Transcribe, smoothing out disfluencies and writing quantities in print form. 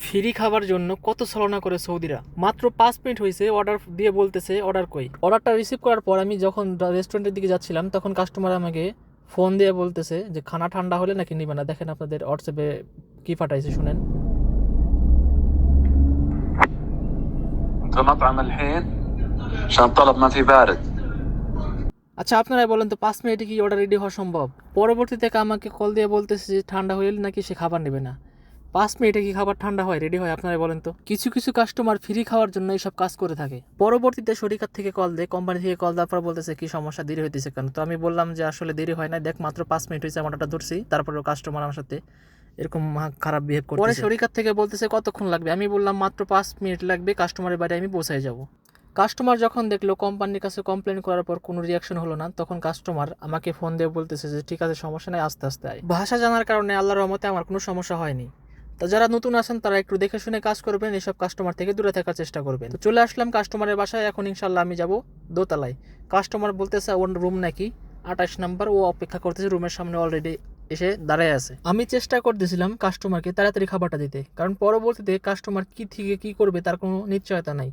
Free খাবার জন্য কত ছলনা করে সৌদিরা। মাত্র 5 মিনিট হয়েছে অর্ডার দিয়ে বলতেছে অর্ডার কই। অর্ডারটা রিসিভ করার পর আমি যখন রেস্টুরেন্টের দিকে যাচ্ছিলাম তখন কাস্টমার আমাকে ফোন দিয়ে বলতেছে যে খানা ঠান্ডা হলে নাকি নিবে না। দেখেন আপনাদের হোয়াটসঅ্যাপে কি পাঠাইছে শুনেন। في مطعم الحين عشان طلب ما في بارد. আচ্ছা আপনারাই বলেন তো 5 মিনিটে কি অর্ডার রেডি হওয়া সম্ভব? পরবর্তীতে আমাকে কল দিয়ে বলতেছে যে ঠান্ডা হলে নাকি সে খাবার নেবে না। 5 মিনিটে কি খাবার ঠান্ডা হয়, রেডি হয়? আপনারাই বলেন তো। কিছু কিছু কাস্টমার ফ্রি খাওয়ার জন্য এইসব কাজ করে থাকে। পরবর্তীতে শরিকার থেকে কল দেয়, কোম্পানি থেকে কল দেওয়ার পর বলতেছে কি সমস্যা, দেরি হইতেছে কেন? তো আমি বললাম যে আসলে দেরি হয় না, দেখ মাত্র 5 মিনিট হয়েছে আমি অর্ডারটা ধরছি, তারপরেও কাস্টমার আমার সাথে এরকম খারাপ বিহেভ করতেছে। পরে শরিকার থেকে বলতেছে কতক্ষণ লাগবে? আমি বললাম মাত্র 5 মিনিট লাগবে, কাস্টমারের বাড়ি আমি পৌঁছায় যাব। কাস্টমার যখন দেখলো কোম্পানির কাছে কমপ্লেন করার পর কোনো রিয়াকশন হলো না, তখন কাস্টমার আমাকে ফোন দিয়ে বলতেছে যে ঠিক আছে সমস্যা নাই, আস্তে আস্তে আয়। ভাষা জানার কারণে আল্লাহর রহমতে আমার কোনো সমস্যা হয়নি। তো যারা নতুন আছেন তারা একটু দেখে শুনে কাজ করবেন, এসব কাস্টমার থেকে দূরে থাকার চেষ্টা করবেন। তো চলে আসলাম কাস্টমারের বাসায়, এখন ইনশাল্লাহ আমি যাব দোতলায়। কাস্টমার বলতেছে ওর রুম নাকি 28 নম্বর, ও অপেক্ষা করতেছে রুমের সামনে অলরেডি এসে দাঁড়ায় আছে। আমি চেষ্টা করতেছিলাম কাস্টমারকে তাড়াতাড়ি খাবারটা দিতে, কারণ পরবর্তীতে কাস্টমার কি থেকে কি করবে তার কোনো নিশ্চয়তা নাই।